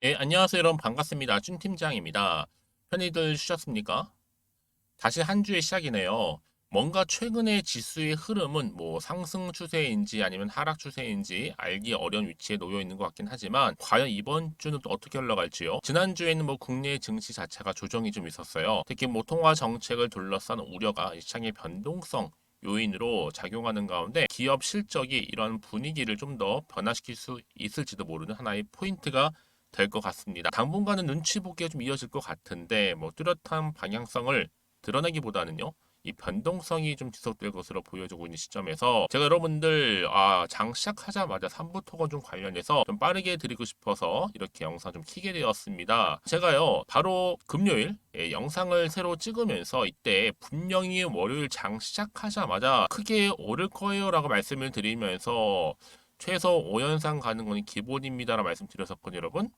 예, 안녕하세요, 여러분. 반갑습니다. 준 팀장입니다. 편히들 쉬셨습니까? 다시 한 주의 시작이네요. 뭔가 최근의 지수의 흐름은 뭐 상승 추세인지 아니면 하락 추세인지 알기 어려운 위치에 놓여 있는 것 같긴 하지만 과연 이번 주는 또 어떻게 흘러갈지요? 지난주에는 뭐 국내 증시 자체가 조정이 좀 있었어요. 특히 뭐 통화 정책을 둘러싼 우려가 시장의 변동성 요인으로 작용하는 가운데 기업 실적이 이런 분위기를 좀 더 변화시킬 수 있을지도 모르는 하나의 포인트가 될 것 같습니다. 당분간은 눈치 보기가 좀 이어질 것 같은데 뭐 뚜렷한 방향성을 드러내기보다는요. 이 변동성이 좀 지속될 것으로 보여지고 있는 시점에서 제가 여러분들 장 시작하자마자 3부 토건 좀 관련해서 좀 빠르게 드리고 싶어서 이렇게 영상 좀 키게 되었습니다. 제가요 바로 금요일 영상을 새로 찍으면서 이때 분명히 월요일 장 시작하자마자 크게 오를 거예요 라고 말씀을 드리면서 최소 5연상 가는 건 기본입니다라고 말씀드렸었거든요 여러분.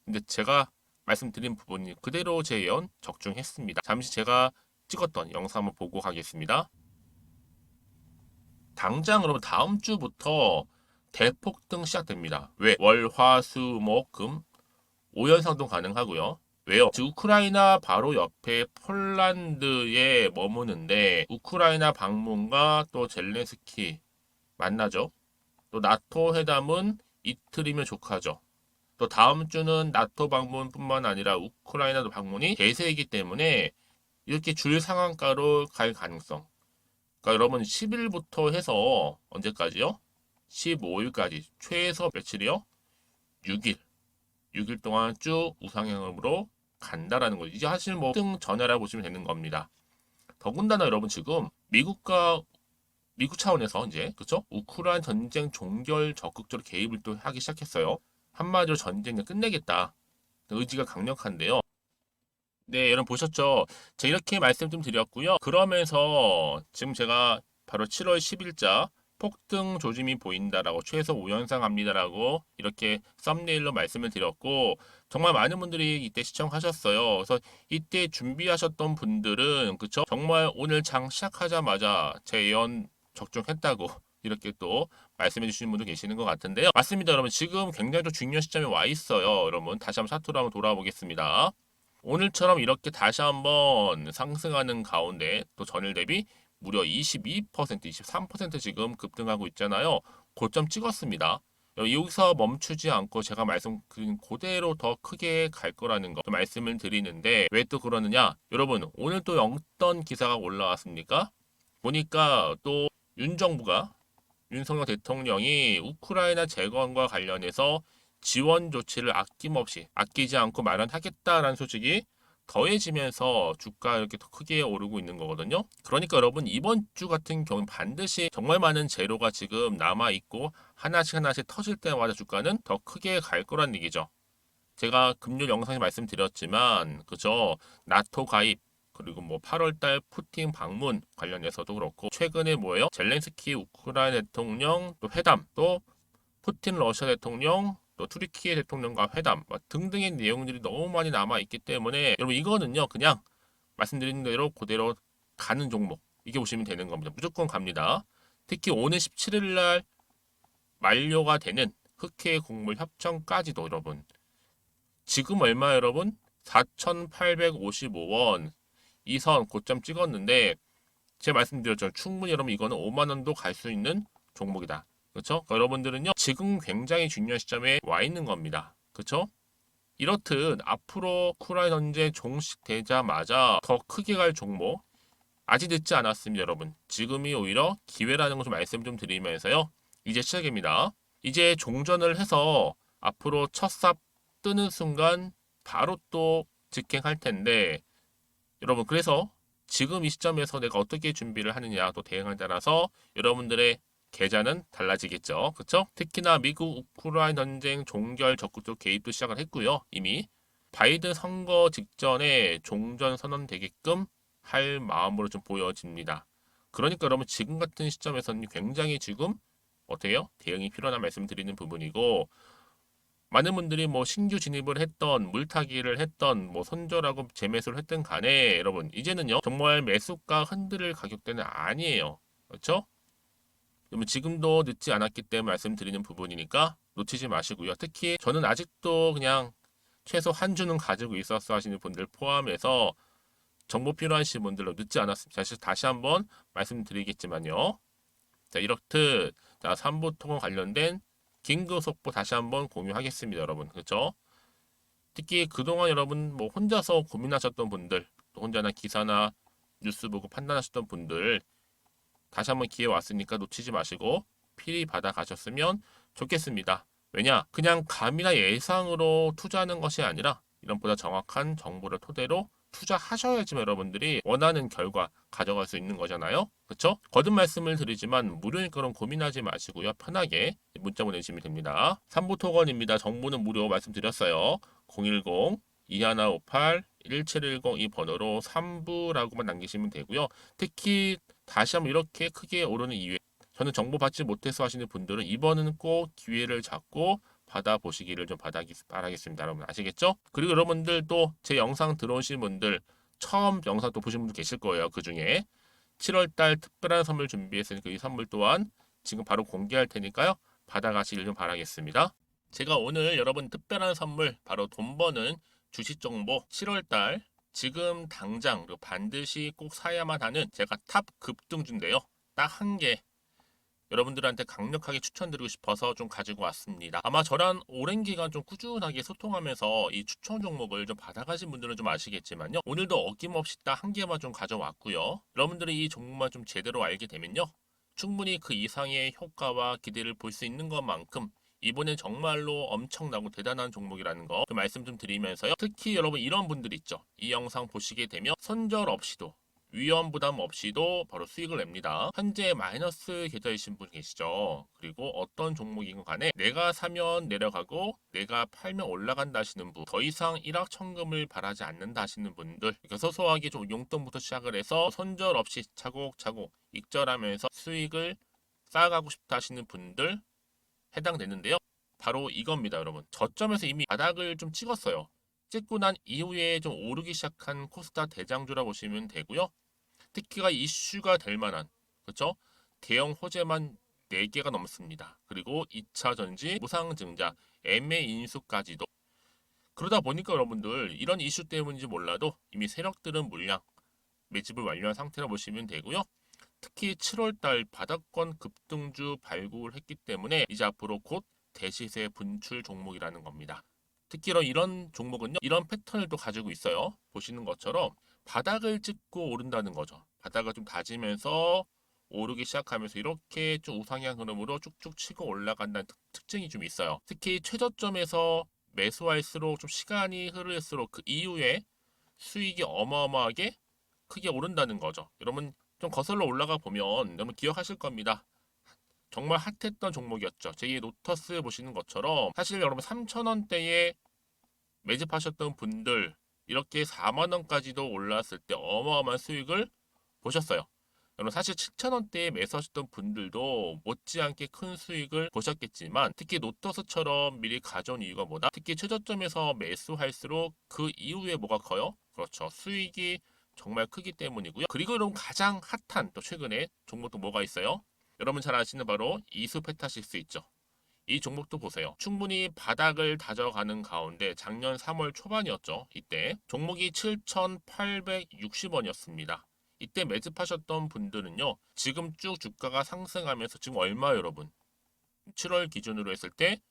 근데 제가 말씀드린 부분이 그대로 제 예언 적중했습니다. 잠시 제가 찍었던 영상 한번 보고 가겠습니다. 당장 여러분 다음 주부터 대폭등 시작됩니다. 왜? 월, 화, 수, 목, 금 5연상도 가능하고요. 왜요? 지금 우크라이나 바로 옆에 폴란드에 머무는데 우크라이나 방문과 또 젤렌스키 만나죠. 또 나토 회담은 이틀이면 족하죠. 또 다음 주는 나토 방문뿐만 아니라 우크라이나도 방문이 대세이기 때문에 이렇게 줄 상한가로 갈 가능성. 그러니까 여러분 10일부터 해서 언제까지요? 15일까지 최소 며칠이요? 6일. 6일 동안 쭉 우상향으로 간다라는 거죠. 이제 사실 뭐 등 전야라고 보시면 되는 겁니다. 더군다나 여러분 지금 미국 차원에서 이제 그쵸? 우크라이나 전쟁 종결 적극적으로 개입을 또 하기 시작했어요. 한마디로 전쟁을 끝내겠다. 의지가 강력한데요. 네, 여러분 보셨죠? 제가 이렇게 말씀 좀 드렸고요. 그러면서 지금 제가 바로 7월 10일자 폭등 조짐이 보인다라고 최소 5연상 합니다라고 이렇게 썸네일로 말씀을 드렸고 정말 많은 분들이 이때 시청하셨어요. 그래서 이때 준비하셨던 분들은 그쵸? 정말 오늘 장 시작하자마자 제 예언 적중했다고 이렇게 또 말씀해 주시는 분도 계시는 것 같은데요. 맞습니다, 여러분. 지금 굉장히 또 중요한 시점에 와 있어요. 여러분 다시 한번 사투로 한번 돌아보겠습니다. 오늘처럼 이렇게 다시 한번 상승하는 가운데 또 전일 대비 무려 22%, 23% 지금 급등하고 있잖아요. 고점 찍었습니다. 여기서 멈추지 않고 제가 말씀드린 그대로 더 크게 갈 거라는 거 말씀을 드리는데 왜 또 그러느냐? 여러분 오늘 또 어떤 기사가 올라왔습니까? 보니까 또 윤 정부가 윤석열 대통령이 우크라이나 재건과 관련해서 지원 조치를 아낌없이 아끼지 않고 마련하겠다라는 소식이 더해지면서 주가 이렇게 더 크게 오르고 있는 거거든요. 그러니까 여러분 이번 주 같은 경우는 반드시 정말 많은 재료가 지금 남아 있고 하나씩 하나씩 터질 때마다 주가는 더 크게 갈 거란 얘기죠. 제가 금요일 영상에 말씀드렸지만 그죠? 나토 가입 그리고 뭐 8월달 푸틴 방문 관련해서도 그렇고 최근에 뭐예요? 젤렌스키 우크라이나 대통령 또 회담 또 푸틴 러시아 대통령 또 투르키예 대통령과 회담 뭐 등등의 내용들이 너무 많이 남아 있기 때문에 여러분 이거는요 그냥 말씀드린 대로 그대로 가는 종목 이게 보시면 되는 겁니다. 무조건 갑니다. 특히 오늘 17일 날 만료가 되는 흑해 곡물 협정까지도 여러분 지금 얼마 여러분? 4,855원 이 선 고점 찍었는데 제가 말씀드렸죠. 충분히 여러분 이거는 5만 원도 갈 수 있는 종목이다. 그렇죠? 그러니까 여러분들은요. 지금 굉장히 중요한 시점에 와 있는 겁니다. 그렇죠? 이렇듯 앞으로 쿠라이 전제 종식되자마자 더 크게 갈 종목 아직 늦지 않았습니다, 여러분. 지금이 오히려 기회라는 것을 말씀 좀 드리면서요. 이제 시작입니다. 이제 종전을 해서 앞으로 첫 삽 뜨는 순간 바로 또 직행할 텐데 여러분 그래서 지금 이 시점에서 내가 어떻게 준비를 하느냐 또 대응에 따라서 여러분들의 계좌는 달라지겠죠. 그렇죠? 특히나 미국 우크라이나 전쟁 종결 적극적 개입도 시작을 했고요. 이미 바이든 선거 직전에 종전 선언되게끔 할 마음으로 좀 보여집니다. 그러니까 여러분 지금 같은 시점에서는 굉장히 지금 어때요? 대응이 필요한 말씀 드리는 부분이고 많은 분들이 뭐 신규 진입을 했던 물타기를 했던 뭐 손절하고 재매수를 했던 간에 여러분 이제는요 정말 매수가 흔들릴 가격대는 아니에요. 그렇죠? 그러면 지금도 늦지 않았기 때문에 말씀드리는 부분이니까 놓치지 마시고요. 특히 저는 아직도 그냥 최소 한 주는 가지고 있었어 하시는 분들 포함해서 정보 필요하신 분들로 늦지 않았습니다. 다시 한번 말씀드리겠지만요. 자, 이렇듯 자, 3부 통화 관련된 긴급 속보 다시 한번 공유하겠습니다, 여러분. 그렇죠? 특히 그동안 여러분 뭐 혼자서 고민하셨던 분들, 또 혼자나 기사나 뉴스 보고 판단하셨던 분들 다시 한번 기회 왔으니까 놓치지 마시고 필히 받아 가셨으면 좋겠습니다. 왜냐? 그냥 감이나 예상으로 투자하는 것이 아니라 이런 보다 정확한 정보를 토대로 투자하셔야지만 여러분들이 원하는 결과 가져갈 수 있는 거잖아요. 그렇죠? 거듭 말씀을 드리지만 무료니까 그럼 고민하지 마시고요. 편하게 문자 보내주시면 됩니다. 3부 토건입니다. 정보는 무료 말씀드렸어요. 010-2158-1710 이 번호로 3부라고만 남기시면 되고요. 특히 다시 한번 이렇게 크게 오르는 이유에 저는 정보 받지 못해서 하시는 분들은 이번은 꼭 기회를 잡고 받아보시기를 좀 바라겠습니다. 여러분 아시겠죠? 그리고 여러분들 또 제 영상 들어오신 분들 처음 영상 또 보신 분들 계실 거예요. 그 중에 7월달 특별한 선물 준비했으니까 이 선물 또한 지금 바로 공개할 테니까요. 받아가시길 좀 바라겠습니다. 제가 오늘 여러분 특별한 선물 바로 돈 버는 주식 정보 7월달 지금 당장 반드시 꼭 사야만 하는 제가 탑 급등주인데요. 딱 한 개 여러분들한테 강력하게 추천드리고 싶어서 좀 가지고 왔습니다. 아마 저랑 오랜 기간 좀 꾸준하게 소통하면서 이 추천 종목을 좀 받아가신 분들은 좀 아시겠지만요. 오늘도 어김없이 딱 한 개만 좀 가져왔고요. 여러분들이 이 종목만 좀 제대로 알게 되면요. 충분히 그 이상의 효과와 기대를 볼 수 있는 것만큼 이번엔 정말로 엄청나고 대단한 종목이라는 거 그 말씀 좀 드리면서요. 특히 여러분 이런 분들 있죠. 이 영상 보시게 되면 손절 없이도 위험 부담 없이도 바로 수익을 냅니다. 현재 마이너스 계좌이신 분 계시죠? 그리고 어떤 종목이건 간에 내가 사면 내려가고 내가 팔면 올라간다 하시는 분, 더 이상 일확천금을 바라지 않는다 하시는 분들, 이렇게 소소하게 좀 용돈부터 시작을 해서 손절 없이 차곡차곡 익절하면서 수익을 쌓아가고 싶다 하시는 분들 해당되는데요. 바로 이겁니다, 여러분. 저점에서 이미 바닥을 좀 찍었어요. 찍고 난 이후에 좀 오르기 시작한 코스닥 대장주라 보시면 되고요. 특히가 이슈가 될 만한 그렇죠? 대형 호재만 4개가 넘습니다. 그리고 2차 전지, 무상증자, 애매 인수까지도. 그러다 보니까 여러분들 이런 이슈 때문인지 몰라도 이미 세력들은 물량 매집을 완료한 상태라 보시면 되고요. 특히 7월달 바닥권 급등주 발굴을 했기 때문에 이제 앞으로 곧 대시세 분출 종목이라는 겁니다. 특히 이런 종목은요. 이런 패턴을 또 가지고 있어요. 보시는 것처럼 바닥을 찍고 오른다는 거죠. 바닥을 좀 다지면서 오르기 시작하면서 이렇게 좀 우상향 흐름으로 쭉쭉 치고 올라간다는 특징이 좀 있어요. 특히 최저점에서 매수할수록 좀 시간이 흐를수록 그 이후에 수익이 어마어마하게 크게 오른다는 거죠. 여러분 좀 거슬러 올라가 보면 여러분 기억하실 겁니다. 정말 핫했던 종목이었죠. 제2의 노터스 보시는 것처럼 사실 여러분 3,000원대에 매집하셨던 분들 이렇게 4만 원까지도 올랐을 때 어마어마한 수익을 보셨어요. 여러분 사실 7,000원대에 매수하셨던 분들도 못지않게 큰 수익을 보셨겠지만 특히 노터스처럼 미리 가져온 이유가 뭐다? 특히 최저점에서 매수할수록 그 이후에 뭐가 커요? 그렇죠. 수익이 정말 크기 때문이고요. 그리고 여러분 가장 핫한 또 최근에 종목도 뭐가 있어요? 여러분 잘 아시는 바로 이수페타시스 있죠. 이 종목도 보세요. 충분히 바닥을 다져가는 가운데 작년 3월 초반이었죠. 이때 종목이 7,860원이었습니다. 이때 매집하셨던 분들은요. 지금 쭉 주가가 상승하면서 지금 얼마 여러분? 7월 기준으로 했을 때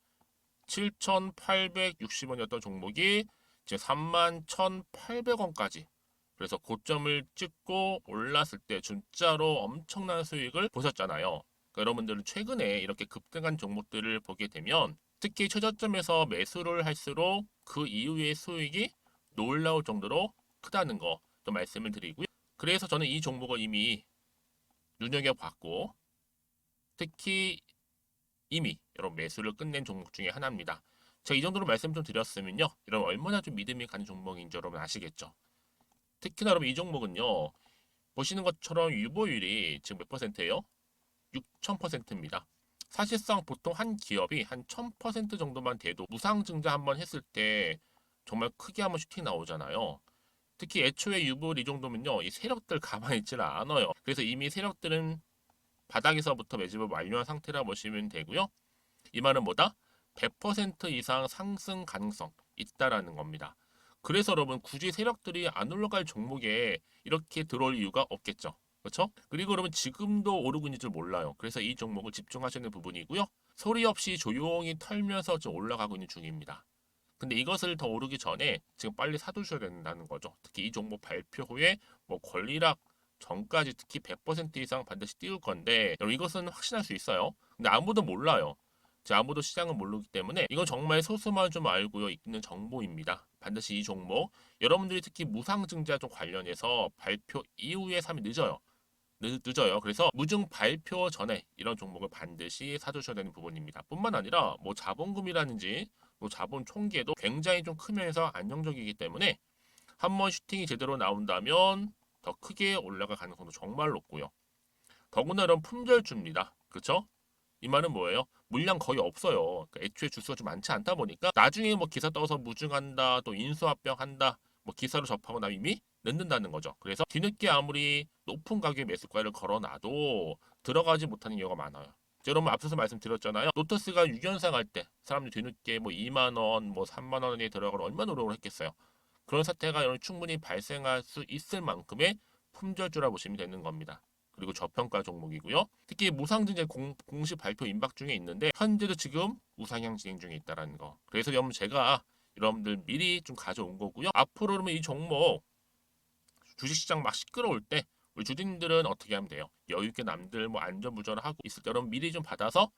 7,860원이었던 종목이 이제 31,800원까지 그래서 고점을 찍고 올랐을 때 진짜로 엄청난 수익을 보셨잖아요. 그러니까 여러분들은 최근에 이렇게 급등한 종목들을 보게 되면 특히 최저점에서 매수를 할수록 그 이후의 수익이 놀라울 정도로 크다는 거 또 말씀을 드리고요. 그래서 저는 이 종목을 이미 눈여겨봤고 특히 이미 여러분 매수를 끝낸 종목 중에 하나입니다. 제가 이 정도로 말씀 좀 드렸으면요. 여러분 얼마나 좀 믿음이 가는 종목인지 여러분 아시겠죠? 특히나 여러분 이 종목은요. 보시는 것처럼 유보율이 지금 몇 퍼센트예요? 6,000%입니다. 사실상 보통 한 기업이 한 1,000% 정도만 돼도 무상증자 한번 했을 때 정말 크게 한번 슈팅 나오잖아요. 특히 애초에 유보율 이 정도면요. 이 세력들 가만히 있지는 않아요. 그래서 이미 세력들은 바닥에서부터 매집을 완료한 상태라 보시면 되고요. 이 말은 뭐다? 100% 이상 상승 가능성. 있다라는 겁니다. 그래서 여러분 굳이 세력들이 안 올라갈 종목에 이렇게 들어올 이유가 없겠죠. 그렇죠? 그리고 여러분 지금도 오르고 있는 줄 몰라요. 그래서 이 종목을 집중하시는 부분이고요. 소리 없이 조용히 털면서 좀 올라가고 있는 중입니다. 근데 이것을 더 오르기 전에 지금 빨리 사두셔야 된다는 거죠. 특히 이 종목 발표 후에 뭐 권리락 전까지 특히 100% 이상 반드시 띄울 건데 여러분 이것은 확신할 수 있어요. 근데 아무도 몰라요. 아무도 시장은 모르기 때문에 이건 정말 소수만 좀 알고요 있는 정보입니다. 반드시 이 종목 여러분들이 특히 무상증자 좀 관련해서 발표 이후에 사면 늦어요. 늦어요. 그래서 무증 발표 전에 이런 종목을 반드시 사두셔야 되는 부분입니다. 뿐만 아니라 뭐 자본금이라든지 뭐 자본 총계도 굉장히 좀 크면서 안정적이기 때문에 한번 슈팅이 제대로 나온다면 더 크게 올라갈 가능성도 정말 높고요. 더구나 이런 품절주입니다. 그렇죠? 이 말은 뭐예요? 물량 거의 없어요. 그러니까 애초에 주수가 좀 많지 않다 보니까 나중에 뭐 기사 떠서 무증한다, 또 인수합병한다, 뭐 기사로 접하고 나면 이미 늦는다는 거죠. 그래서 뒤늦게 아무리 높은 가격의 매수가를 걸어놔도 들어가지 못하는 경우가 많아요. 여러분 앞서서 말씀드렸잖아요. 로터스가 6연상 할 때 사람들이 뒤늦게 뭐 2만 원, 뭐 3만 원에 들어가고 얼마나 노력을 했겠어요. 그런 사태가 충분히 발생할 수 있을 만큼의 품절주라 보시면 되는 겁니다. 그리고 저평가 종목이고요. 특히 무상증자 공식 발표 임박 중에 있는데 현재도 지금 우상향 진행 중에 있다는 거. 그래서 여러분 제가 여러분들 미리 좀 가져온 거고요. 앞으로 그러면 이 종목 주식시장 막 시끄러울 때 우리 주주님들은 어떻게 하면 돼요? 여유 있게 남들 뭐 안전부전을 하고 있을 때 여러분 미리 좀 받아서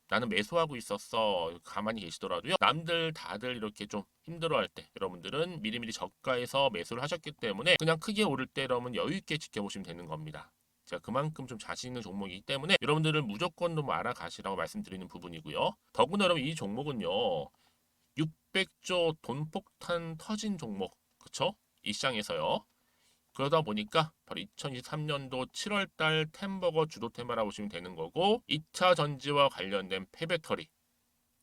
나는 매수하고 있었어. 가만히 계시더라도요. 남들 다들 이렇게 좀 힘들어할 때 여러분들은 미리미리 저가에서 매수를 하셨기 때문에 그냥 크게 오를 때 여러분 여유 있게 지켜보시면 되는 겁니다. 제가 그만큼 좀 자신 있는 종목이기 때문에 여러분들은 무조건 좀 알아가시라고 말씀드리는 부분이고요. 더구나 여러분 이 종목은요. 600조 돈폭탄 터진 종목. 그쵸? 이 시장에서요. 그러다 보니까 바로 2023년도 7월달 템버거 주도 테마라고 보시면 되는 거고 2차 전지와 관련된 폐배터리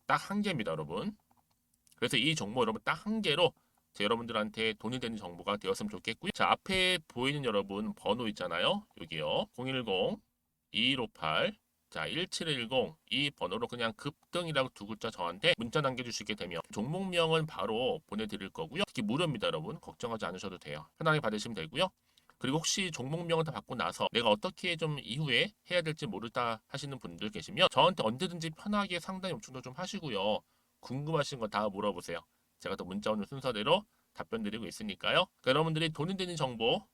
딱 한 개입니다, 여러분. 그래서 이 정보 여러분 딱 한 개로 여러분들한테 돈이 되는 정보가 되었으면 좋겠고요. 자, 앞에 보이는 여러분 번호 있잖아요. 여기요. 010-2158 자, 1710 이 번호로 그냥 급등이라고 두 글자 저한테 문자 남겨주시게 되면 종목명은 바로 보내드릴 거고요. 특히 무료입니다, 여러분. 걱정하지 않으셔도 돼요. 편하게 받으시면 되고요. 그리고 혹시 종목명을 다 받고 나서 내가 어떻게 좀 이후에 해야 될지 모르다 하시는 분들 계시면 저한테 언제든지 편하게 상담 요청도 좀 하시고요. 궁금하신 거 다 물어보세요. 제가 또 문자 오는 순서대로 답변 드리고 있으니까요. 그러니까 여러분들이 돈이 되는 정보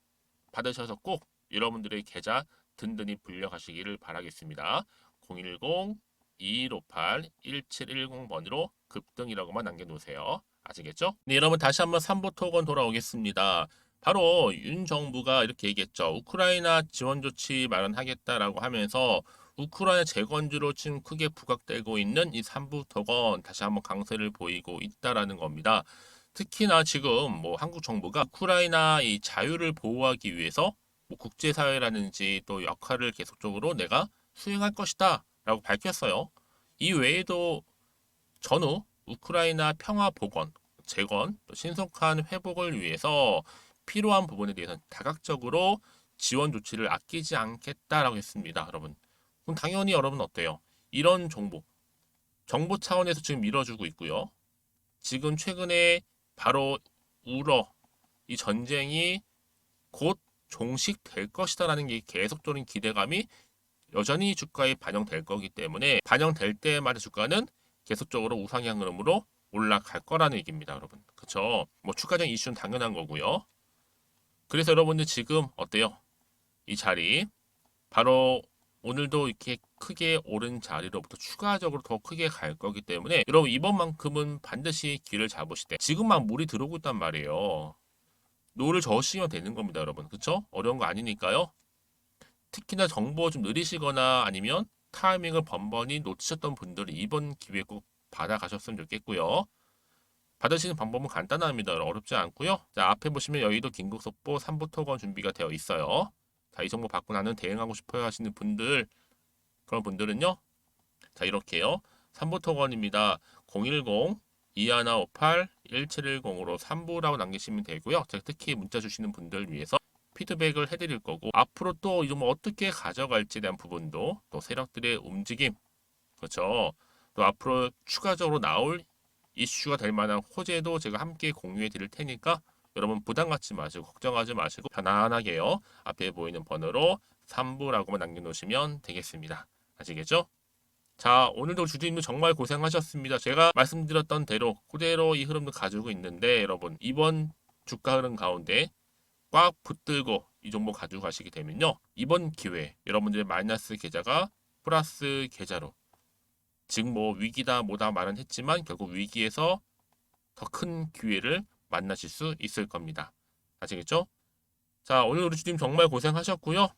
받으셔서 꼭 여러분들의 계좌 든든히 불려가시기를 바라겠습니다. 010-2158-1710번으로 급등이라고만 남겨놓으세요. 아시겠죠? 네, 여러분 다시 한번 3부 토건 돌아오겠습니다. 바로 윤 정부가 이렇게 얘기했죠. 우크라이나 지원 조치 마련하겠다라고 하면서 우크라이나 재건주로 지금 크게 부각되고 있는 이 3부 토건 다시 한번 강세를 보이고 있다라는 겁니다. 특히나 지금 뭐 한국 정부가 우크라이나 이 자유를 보호하기 위해서 뭐 국제사회라든지 또 역할을 계속적으로 내가 수행할 것이다 라고 밝혔어요. 이 외에도 전후 우크라이나 평화 복원, 재건, 또 신속한 회복을 위해서 필요한 부분에 대해서는 다각적으로 지원 조치를 아끼지 않겠다라고 했습니다. 여러분. 그럼 당연히 여러분 어때요? 이런 정보 차원에서 지금 밀어주고 있고요. 지금 최근에 바로 우러 이 전쟁이 곧 종식될 것이다라는 게 계속적인 기대감이 여전히 주가에 반영될 거기 때문에 반영될 때마다 주가는 계속적으로 우상향 흐름으로 올라갈 거라는 얘기입니다, 여러분. 그쵸? 뭐 추가적 이슈는 당연한 거고요. 그래서 여러분들 지금 어때요? 이 자리 바로 오늘도 이렇게 크게 오른 자리로부터 추가적으로 더 크게 갈 거기 때문에 여러분 이번만큼은 반드시 길을 잡으실 때 지금 막 물이 들어오고 있단 말이에요. 노를 저으시면 되는 겁니다, 여러분. 그쵸? 어려운 거 아니니까요. 특히나 정보 좀 느리시거나 아니면 타이밍을 번번이 놓치셨던 분들이 이번 기회 꼭 받아가셨으면 좋겠고요. 받으시는 방법은 간단합니다. 어렵지 않고요. 자, 앞에 보시면 여의도 긴급속보 3부 토건 준비가 되어 있어요. 자, 이 정보 받고 나는 대응하고 싶어요 하시는 분들 그런 분들은요. 자, 이렇게요. 3부 토건입니다. 010-2158-1710으로 3부라고 남기시면 되고요. 제가 특히 문자 주시는 분들 위해서 피드백을 해드릴 거고 앞으로 또 이 종목 어떻게 가져갈지에 대한 부분도 또 세력들의 움직임 그렇죠. 또 앞으로 추가적으로 나올 이슈가 될 만한 호재도 제가 함께 공유해 드릴 테니까 여러분 부담 갖지 마시고 걱정하지 마시고 편안하게요. 앞에 보이는 번호로 3부라고만 남겨놓으시면 되겠습니다. 아시겠죠? 자, 오늘도 주주님들 정말 고생하셨습니다. 제가 말씀드렸던 대로 그대로 이 흐름도 가지고 있는데 여러분 이번 주가 흐름 가운데 꽉 붙들고 이 종목 가지고 가시게 되면요. 이번 기회에 여러분들의 마이너스 계좌가 플러스 계좌로 지금 뭐 위기다 뭐다 말은 했지만 결국 위기에서 더 큰 기회를 만나실 수 있을 겁니다. 아시겠죠? 자, 오늘 우리 주님 정말 고생하셨고요.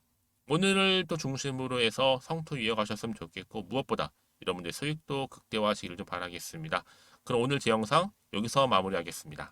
오늘을 또 중심으로 해서 성투 이어가셨으면 좋겠고 무엇보다 여러분들 수익도 극대화하시기를 좀 바라겠습니다. 그럼 오늘 제 영상 여기서 마무리하겠습니다.